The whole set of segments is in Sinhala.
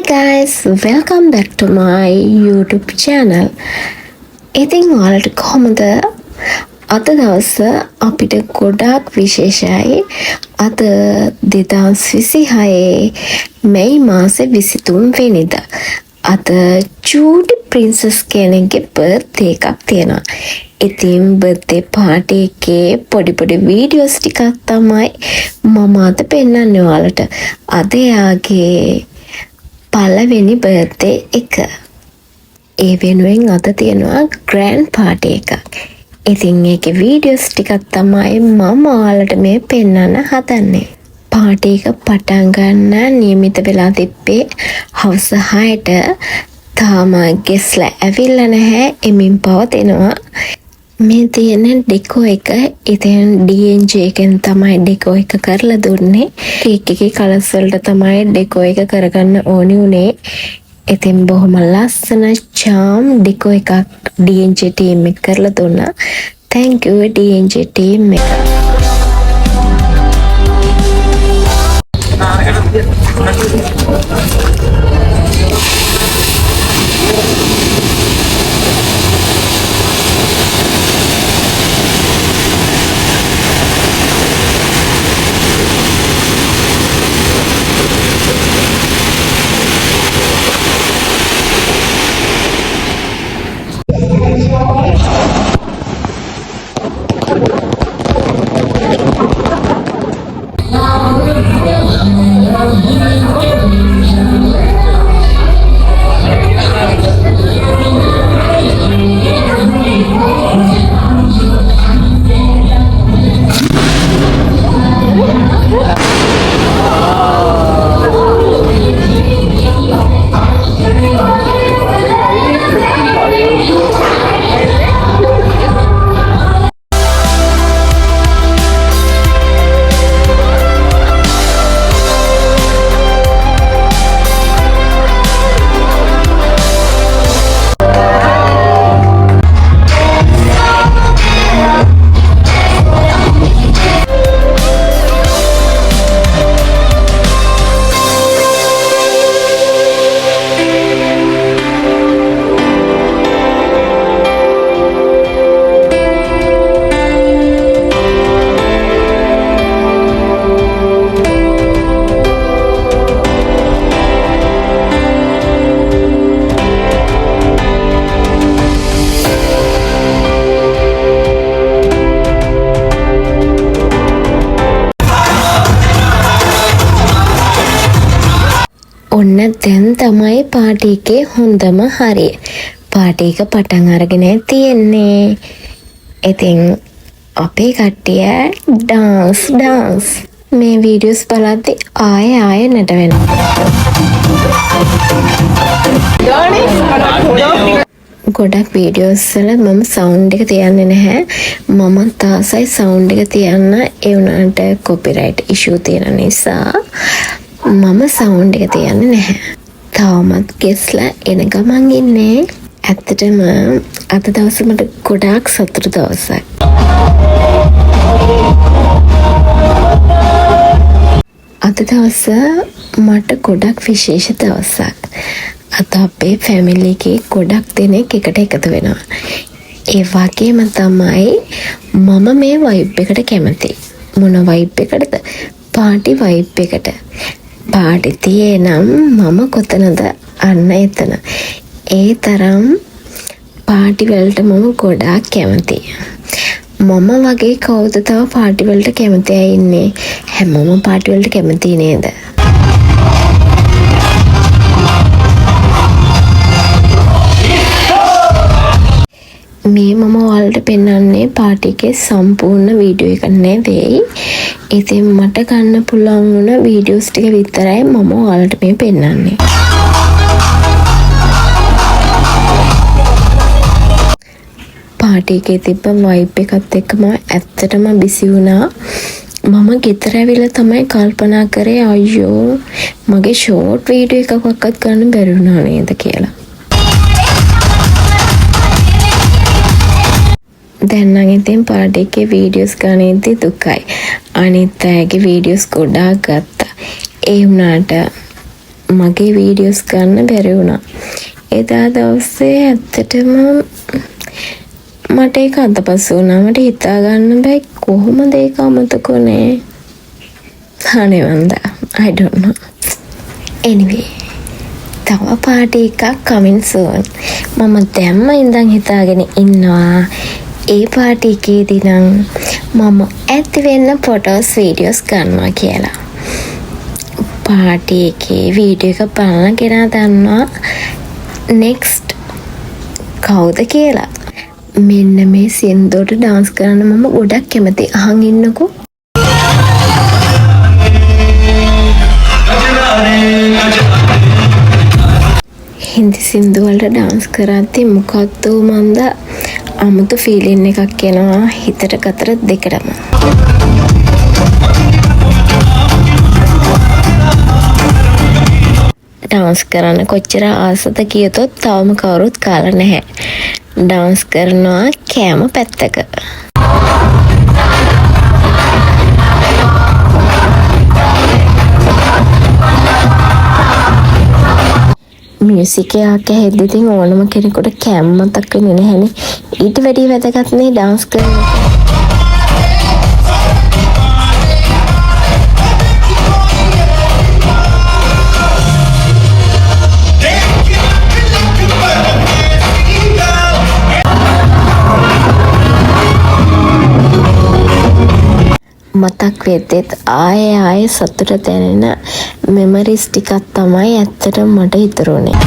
guys, welcome back to my YouTube channel. ඉතින් ඔයාලට කොහොමද? අද දවස අපිට ගොඩාක් විශේෂයි. අද 2026 මැයි මාසේ 23 වෙනිදා. අද ජූඩි ප්‍රින්සස් කෙනෙක්ගේ බර්ත්ඩේ එකක් තියෙනවා. ඉතින් බර්ත්ඩේ පාටි එකේ පොඩි වීඩියෝස් ටිකක් තමයි මම අද පෙන්නන්නේ ඔයාලට. අද යාගේ පළවෙනි බර්ත්ඩේ එක. ඒ වෙනුවෙන් අද තියෙනවා ග්‍රෑන්ඩ් පාටි එකක්. ඉතින් ඒකේ වීඩියෝස් ටිකක් තමයි මම ඔයාලට මේ පෙන්නන්න හදන්නේ. පාටි එක පටන් ගන්න නියමිත වෙලා තිබ්බේ හවස 6ට. තාම ගෙස්ලා ඇවිල්ලා නැහැ. එමින් පවතිනවා. මේ තියෙන ඩෙකෝ එක ඉතින් DNG එකෙන් තමයි ඩෙකෝ එක කරලා දුන්නේ. කේක් එකේ කලර්ස් වලට තමයි ඩෙකෝ එක කරගන්න ඕනි උනේ. ඉතින් බොහොම ලස්සන charm ඩෙකෝ එකක් DNG team එක කරලා දුන්නා. Thank you DNG team එක. ඔන්න දැන් තමයි පාටි එකේ හොඳම හරිය. පාටි එක පටන් අරගෙන තියෙන්නේ. ඉතින් අපේ කට්ටිය ඩාන්ස් මේ වීඩියෝස් බලද්දි ආයෙ නට වෙනවා. ගොඩක් වීඩියෝස් වල මම සවුන්ඩ් එක තියන්නේ නැහැ. මම තාසයි සවුන්ඩ් එක තියන්න. ඒ වුණාට කොපිරයිට් ඉෂුව තියෙන නිසා මම සවුන්ඩ් එක තියන්නේ නැහැ. තාමත් ගෙස්ලා එන ගමන් ඉන්නේ. ඇත්තටම අද දවස මට ගොඩාක් සතුටු දවසක්. අද දවස මට ගොඩක් විශේෂ දවසක්. අද අපේ ෆැමිලි එකේ ගොඩක් දෙනෙක් එකට එකතු වෙනවා. ඒ වගේම තමයි මම මේ වයිබ් එකට කැමති. මොන වයිබ් එකටද? පාටි වයිබ් එකට. පාටි තියෙනම් මම කොතනද? අන්න එතන. ඒ තරම් පාටි වලට මම ගොඩාක් කැමතියි. මම වගේ කවුද තව පාටි වලට කැමති අය ඉන්නේ? හැමෝම පාටි වලට කැමති නේද? මේ මම ඔයාලට පෙන්නන්නේ පාටි එකේ සම්පූර්ණ වීඩියෝ එක නෙවෙයි. ඉතින් මට ගන්න පුළුවන් වුණ වීඩියෝස් ටික විතරයි මම ඔයාලට මේ පෙන්නන්නේ. පාටි එකේ තිබ්බ වයිබ් එකත් එක්කම ඇත්තටම බිසි වුණා. මම ගෙදර ඇවිල්ලා තමයි කල්පනා කරේ අයියෝ මගේ ෂෝට් වීඩියෝ එකක්වත් ගන්න බැරි වුණා නේද කියලා. දැන් නම් ඉතින් පාටි එකේ වීඩියෝස් ගන්නේදී දුකයි. අනිත් අයගේ වීඩියෝස් ගොඩාක් ගත්තා. ඒ වුණාට මගේ වීඩියෝස් ගන්න බැරි වුණා. එදා දවසේ ඇත්තටම මට ඒක අතපසු වුණා. මට හිතා ගන්න බෑ කොහොමද ඒක අමතක වුනේ. අනේ වන්දා I don't know. Anyway, තව පාටි එකක් coming soon. මම දැම්ම ඉඳන් හිතාගෙන ඉන්නවා ඒ පාටි එකේදී නම් මම ඇති වෙන්න ෆොටෝස් වීඩියෝස් ගන්නවා කියලා. පාටි එකේ වීඩියෝ එක බලන කෙනා දන්නවා next කවුද කියලා. මෙන්න මේ සින්දුවට ඩාන්ස් කරන්න මම ගොඩක් කැමතියි. අහන් ඉන්නකෝ. හින්දි සින්දු වලට ඩාන්ස් කරද්දී මොකක්ද මන්ද අමුතු ෆීලින් එකක් එනවා හිතට ගතර දෙකටම. ඩාන්ස් කරන්න කොච්චර ආසද කියතොත් තවම කවුරුත් කාලා නැහැ. ඩාන්ස් කරනවා කෑම පැත්තක. මියුසික් එකක් ඇහෙද්දි ඉතින් ඕනම කෙනෙකුට කෑම මතක් වෙන්නේ නැහැනේ. ඊට වැඩිය වැදගත් නේ ඩාන්ස් කරන එක. මතක් වෙද්දිත් ආයේ සතුට දැනෙන මෙමරිස් ටිකක් තමයි ඇත්තටම මට ඉතුරුනේ.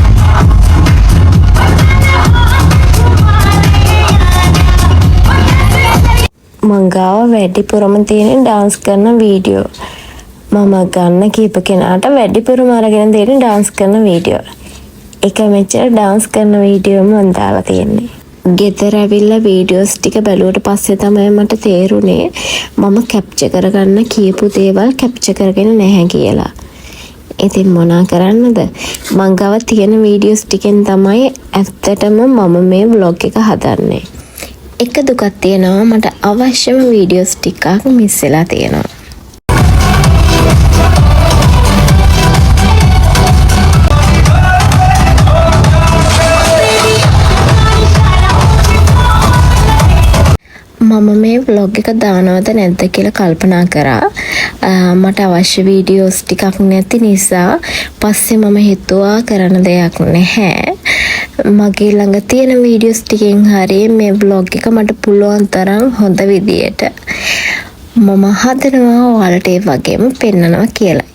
මං ගාව වැඩිපුරම තියෙන ඩාන්ස් කරන වීඩියෝ. මම ගන්න කීප කෙනාට වැඩිපුරම අරගෙන දෙන ඩාන්ස් කරන වීඩියෝ. එක මෙච්චර ඩාන්ස් කරන වීඩියෝ මම දාලා තියෙන්නේ. ගෙදර ඇවිල්ලා වීඩියෝස් ටික බැලුවට පස්සේ තමයි මට තේරුනේ මම කැප්චර් කරගන්න කියපු දේවල් කැප්චර් කරගෙන නැහැ කියලා. ඉතින් මොනා කරන්නද? මං ගාව තියෙන වීඩියෝස් ටිකෙන් තමයි ඇත්තටම මම මේ vlog එක හදන්නේ. එක දුකක් තියෙනවා මට අවශ්‍යම වීඩියෝස් ටිකක් මිස් වෙලා තියෙනවා. මම මේ vlog එක දානවද නැද්ද කියලා කල්පනා කරා. මට අවශ්‍ය වීඩියෝස් ටිකක් නැති නිසා පස්සේ මම හිතුවා කරන්න දෙයක් නැහැ. මගේ ළඟ තියෙන වීඩියෝස් ටිකෙන් හරිය මේ vlog එක මට පුළුවන් තරම් හොඳ විදියට මම හදනවා ඔයාලට ඒ වගේම පෙන්නනවා කියලා.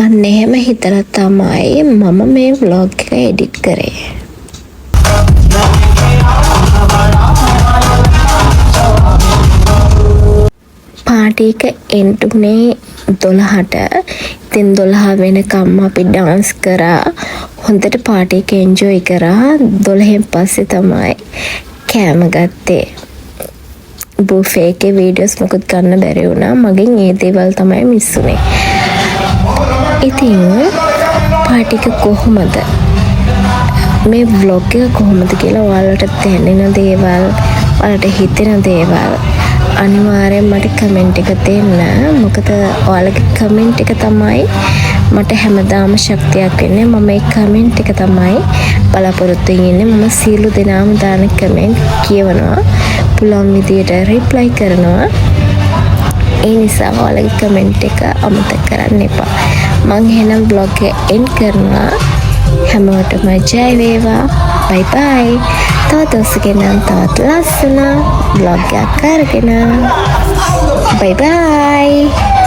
අන්න එහෙම හිතලා තමයි මම මේ vlog එක එඩිට් කරේ. පාටි එක එන්ඩ් උනේ 12ට. ඉතින් 12 වෙනකම් අපි ඩාන්ස් කරා. හොඳට පාටි එක එන්ජොයි කරා. 12න් පස්සේ තමයි කෑම ගත්තේ. බුෆේ එකේ වීඩියෝස් මොකද ගන්න බැරි වුණා. මගෙන් ඒ දේවල් තමයි මිස් උනේ. ඉතින් පාටි එක කොහොමද? මේ vlog එක කොහොමද කියලා ඔයාලට දැනෙන දේවල්, ඔයාලට හිතෙන දේවල් අනිවාර්යෙන් මට කමෙන්ට් එක දෙන්න. මොකද ඔයාලගේ කමෙන්ට් එක තමයි මට හැමදාම ශක්තියක් වෙන්නේ. මම මේ කමෙන්ට් එක තමයි බලාපොරොත්තු වෙන්නේ. මම සියලු දෙනාම දාන කමෙන්ට් කියවනවා. පුළුවන් විදියට රිප්ලයි කරනවා. ඒ නිසා ඔයාලගේ කමෙන්ට් එක අමතක කරන්න එපා. මං එහෙනම් vlog එක එන්ඩ් කරනවා. හැමෝටම ජය වේවා. බයි බයි. තවත් දවසකින් තවත් ලස්සන vlog එකක් කරගෙන. බයි බයි.